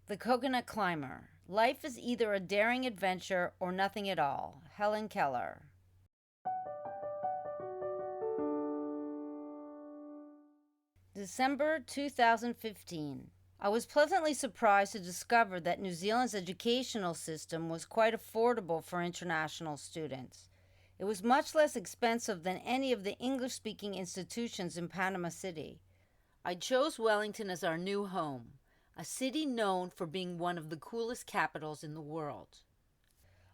The Coconut Climber. Life is either a daring adventure or nothing at all. Helen Keller. December 2015. I was pleasantly surprised to discover that New Zealand's educational system was quite affordable for international students. It was much less expensive than any of the English-speaking institutions in Panama City. I chose Wellington as our new home, a city known for being one of the coolest capitals in the world.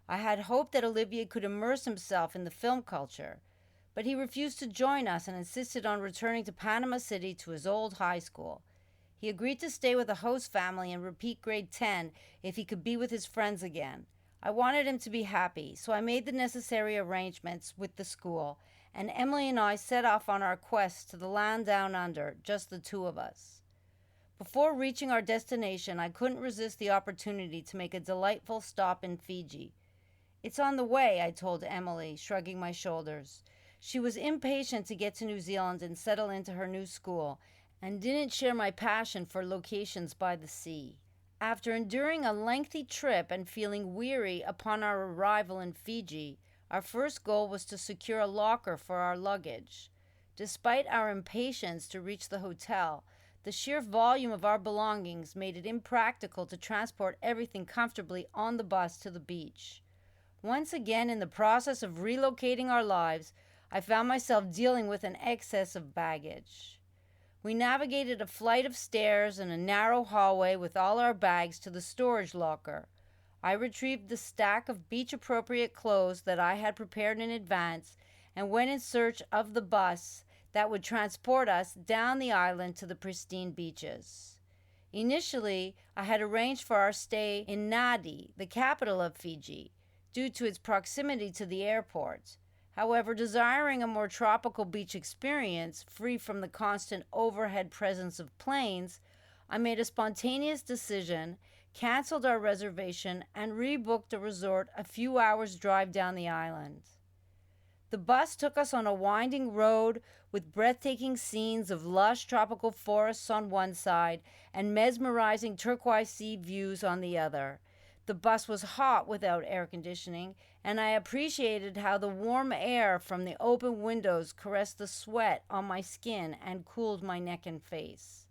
I had hoped that Olivier could immerse himself in the film culture, but he refused to join us and insisted on returning to Panama City to his old high school. He agreed to stay with the host family and repeat grade 10 if he could be with his friends again. I wanted him to be happy, so I made the necessary arrangements with the school, and Emilie and I set off on our quest to the land down under, just the two of us. Before reaching our destination, I couldn't resist the opportunity to make a delightful stop in Fiji. "It's on the way," I told Emilie, shrugging my shoulders. She was impatient to get to New Zealand and settle into her new school, and didn't share my passion for locations by the sea. After enduring a lengthy trip and feeling weary upon our arrival in Fiji, our first goal was to secure a locker for our luggage. Despite our impatience to reach the hotel, the sheer volume of our belongings made it impractical to transport everything comfortably on the bus to the beach. Once again, in the process of relocating our lives, I found myself dealing with an excess of baggage. We navigated a flight of stairs and a narrow hallway with all our bags to the storage locker. I retrieved the stack of beach-appropriate clothes that I had prepared in advance and went in search of the bus that would transport us down the island to the pristine beaches. Initially, I had arranged for our stay in Nadi, the capital of Fiji, due to its proximity to the airport. However, desiring a more tropical beach experience, free from the constant overhead presence of planes, I made a spontaneous decision, canceled our reservation, and rebooked a resort a few hours' drive down the island. The bus took us on a winding road with breathtaking scenes of lush tropical forests on one side and mesmerizing turquoise sea views on the other. The bus was hot without air conditioning, and I appreciated how the warm air from the open windows caressed the sweat on my skin and cooled my neck and face.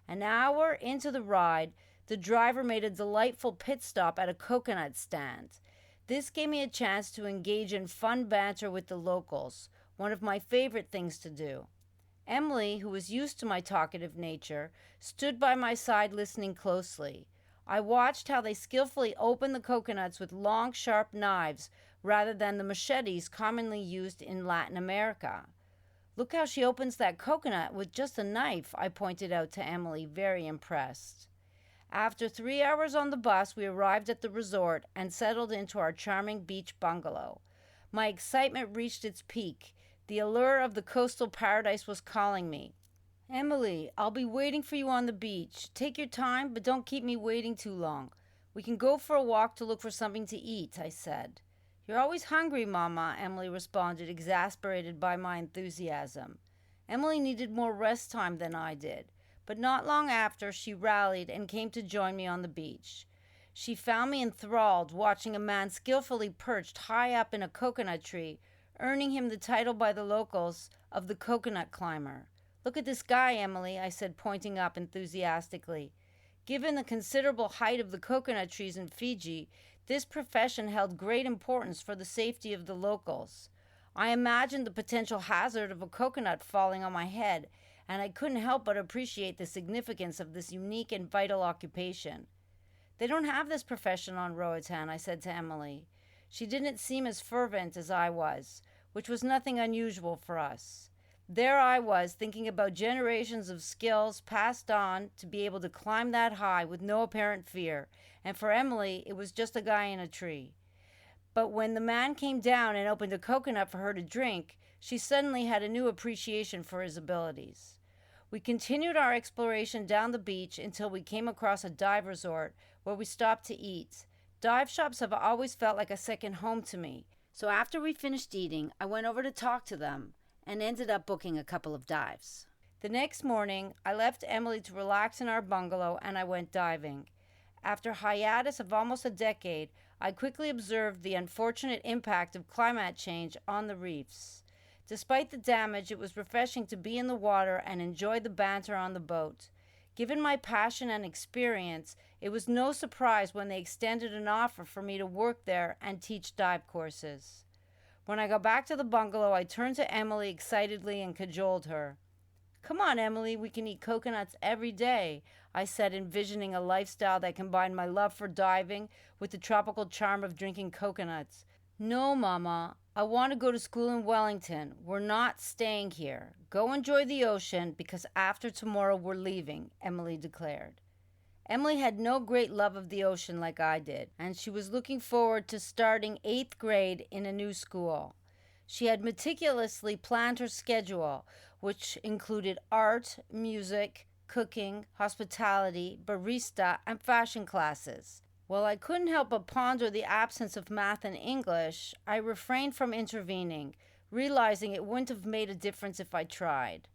An hour into the ride, the driver made a delightful pit stop at a coconut stand. This gave me a chance to engage in fun banter with the locals, one of my favorite things to do. Emilie, who was used to my talkative nature, stood by my side listening closely. I watched how they skillfully opened the coconuts with long, sharp knives rather than the machetes commonly used in Latin America. "Look how she opens that coconut with just a knife," I pointed out to Emilie, very impressed. After 3 hours on the bus, we arrived at the resort and settled into our charming beach bungalow. My excitement reached its peak. The allure of the coastal paradise was calling me. "Emilie, I'll be waiting for you on the beach. Take your time, but don't keep me waiting too long. We can go for a walk to look for something to eat," I said. "You're always hungry, Mama," Emilie responded, exasperated by my enthusiasm. Emilie needed more rest time than I did, but not long after, she rallied and came to join me on the beach. She found me enthralled, watching a man skillfully perched high up in a coconut tree, earning him the title by the locals of the Coconut Climber. "Look at this guy, Emilie," I said, pointing up enthusiastically. Given the considerable height of the coconut trees in Fiji, this profession held great importance for the safety of the locals. I imagined the potential hazard of a coconut falling on my head, and I couldn't help but appreciate the significance of this unique and vital occupation. "They don't have this profession on Roatan," I said to Emilie. She didn't seem as fervent as I was, which was nothing unusual for us. There I was, thinking about generations of skills passed on to be able to climb that high with no apparent fear, and for Emilie, it was just a guy in a tree. But when the man came down and opened a coconut for her to drink, she suddenly had a new appreciation for his abilities. We continued our exploration down the beach until we came across a dive resort where we stopped to eat. Dive shops have always felt like a second home to me, so after we finished eating, I went over to talk to them and ended up booking a couple of dives. The next morning, I left Emilie to relax in our bungalow and I went diving. After a hiatus of almost a decade, I quickly observed the unfortunate impact of climate change on the reefs. Despite the damage, it was refreshing to be in the water and enjoy the banter on the boat. Given my passion and experience, it was no surprise when they extended an offer for me to work there and teach dive courses. When I got back to the bungalow, I turned to Emilie excitedly and cajoled her. "Come on, Emilie, we can eat coconuts every day," I said, envisioning a lifestyle that combined my love for diving with the tropical charm of drinking coconuts. "No, Mama, I want to go to school in Wellington. We're not staying here. Go enjoy the ocean because after tomorrow we're leaving," Emilie declared. Emilie had no great love of the ocean like I did, and she was looking forward to starting 8th grade in a new school. She had meticulously planned her schedule, which included art, music, cooking, hospitality, barista, and fashion classes. While I couldn't help but ponder the absence of math and English, I refrained from intervening, realizing it wouldn't have made a difference if I tried.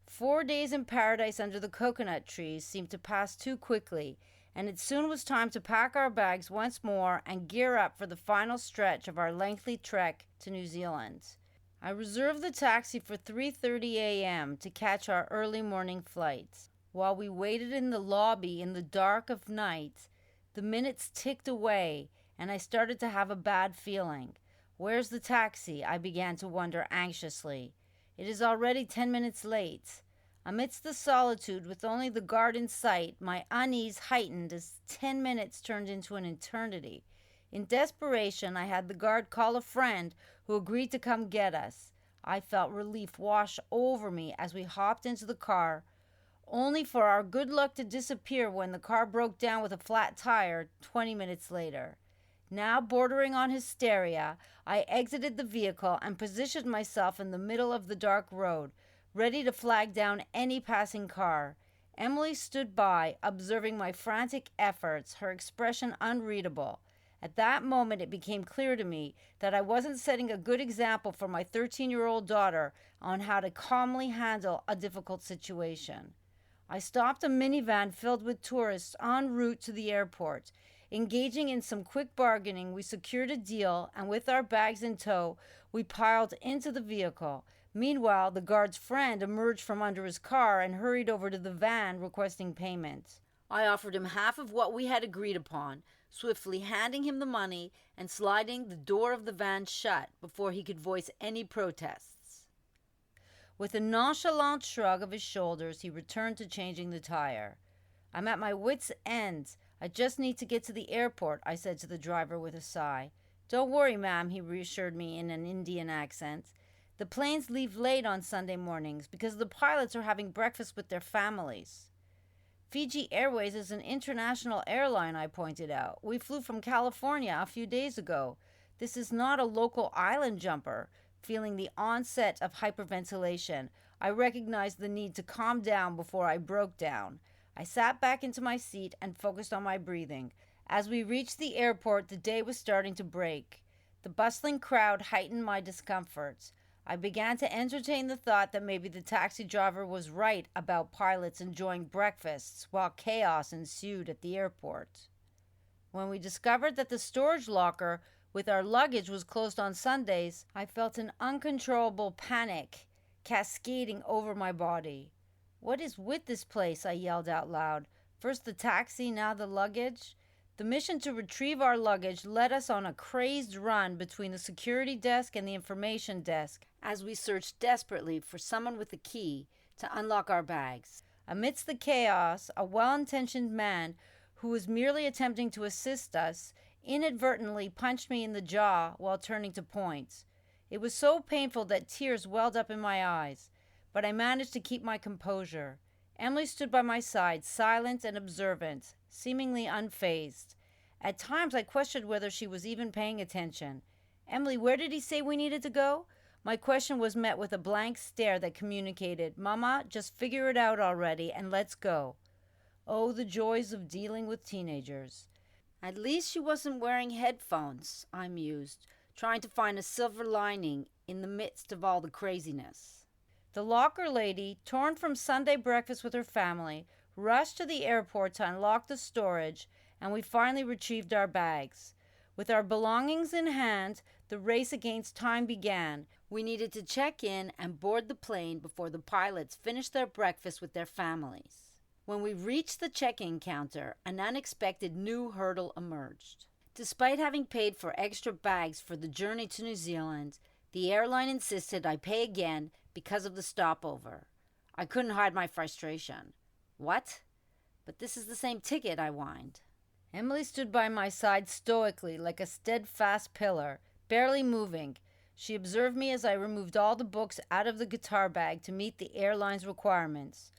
4 days in paradise under the coconut trees seemed to pass too quickly, and it soon was time to pack our bags once more and gear up for the final stretch of our lengthy trek to New Zealand. I reserved the taxi for 3:30 a.m. to catch our early morning flight. While we waited in the lobby in the dark of night, the minutes ticked away, and I started to have a bad feeling. "Where's the taxi?" I began to wonder anxiously. It is already 10 minutes late. Amidst the solitude, with only the guard in sight, my unease heightened as 10 minutes turned into an eternity. In desperation, I had the guard call a friend who agreed to come get us. I felt relief wash over me as we hopped into the car, only for our good luck to disappear when the car broke down with a flat tire 20 minutes later. Now bordering on hysteria, I exited the vehicle and positioned myself in the middle of the dark road, ready to flag down any passing car. Emilie stood by, observing my frantic efforts, her expression unreadable. At that moment, it became clear to me that I wasn't setting a good example for my 13-year-old daughter on how to calmly handle a difficult situation. I stopped a minivan filled with tourists en route to the airport. Engaging in some quick bargaining, we secured a deal, and with our bags in tow, we piled into the vehicle. Meanwhile, the guard's friend emerged from under his car and hurried over to the van requesting payment. I offered him half of what we had agreed upon, swiftly handing him the money and sliding the door of the van shut before he could voice any protests. With a nonchalant shrug of his shoulders, he returned to changing the tire. "I'm at my wits' end. I just need to get to the airport," I said to the driver with a sigh. "Don't worry, ma'am," he reassured me in an Indian accent. "The planes leave late on Sunday mornings because the pilots are having breakfast with their families." "Fiji Airways is an international airline," I pointed out. "We flew from California a few days ago. This is not a local island jumper." Feeling the onset of hyperventilation, I recognized the need to calm down before I broke down. I sat back into my seat and focused on my breathing. As we reached the airport, the day was starting to break. The bustling crowd heightened my discomfort. I began to entertain the thought that maybe the taxi driver was right about pilots enjoying breakfasts while chaos ensued at the airport. When we discovered that the storage locker with our luggage was closed on Sundays, I felt an uncontrollable panic cascading over my body. "What is with this place?" I yelled out loud. "First the taxi, now the luggage." The mission to retrieve our luggage led us on a crazed run between the security desk and the information desk as we searched desperately for someone with a key to unlock our bags. Amidst the chaos, a well-intentioned man who was merely attempting to assist us inadvertently punched me in the jaw while turning to point. It was so painful that tears welled up in my eyes, but I managed to keep my composure. Emilie stood by my side, silent and observant, seemingly unfazed. At times I questioned whether she was even paying attention. "Emilie, where did he say we needed to go?" My question was met with a blank stare that communicated, "Mama, just figure it out already and let's go." Oh, the joys of dealing with teenagers. At least she wasn't wearing headphones, I mused, trying to find a silver lining in the midst of all the craziness. The locker lady, torn from Sunday breakfast with her family, rushed to the airport to unlock the storage and we finally retrieved our bags. With our belongings in hand, the race against time began. We needed to check in and board the plane before the pilots finished their breakfast with their families. When we reached the check-in counter, an unexpected new hurdle emerged. Despite having paid for extra bags for the journey to New Zealand, the airline insisted I pay again because of the stopover. I couldn't hide my frustration. What? But this is the same ticket, I whined. Emilie stood by my side stoically, like a steadfast pillar, barely moving. She observed me as I removed all the books out of the guitar bag to meet the airline's requirements.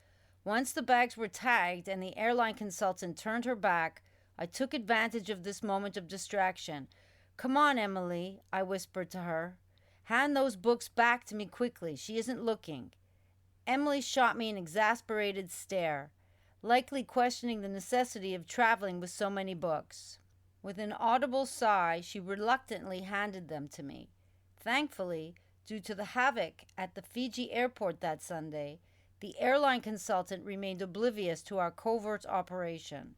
Once the bags were tagged and the airline consultant turned her back, I took advantage of this moment of distraction. "Come on, Emilie," I whispered to her. "Hand those books back to me quickly. She isn't looking." Emilie shot me an exasperated stare, likely questioning the necessity of traveling with so many books. With an audible sigh, she reluctantly handed them to me. Thankfully, due to the havoc at the Fiji airport that Sunday, the airline consultant remained oblivious to our covert operation.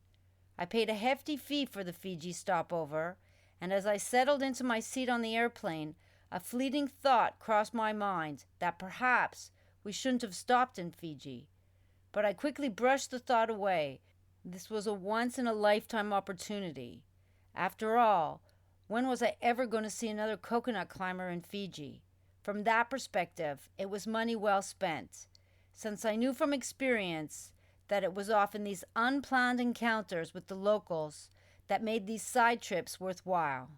I paid a hefty fee for the Fiji stopover, and as I settled into my seat on the airplane, a fleeting thought crossed my mind that perhaps we shouldn't have stopped in Fiji. But I quickly brushed the thought away. This was a once-in-a-lifetime opportunity. After all, when was I ever going to see another coconut climber in Fiji? From that perspective, it was money well spent, since I knew from experience that it was often these unplanned encounters with the locals that made these side trips worthwhile.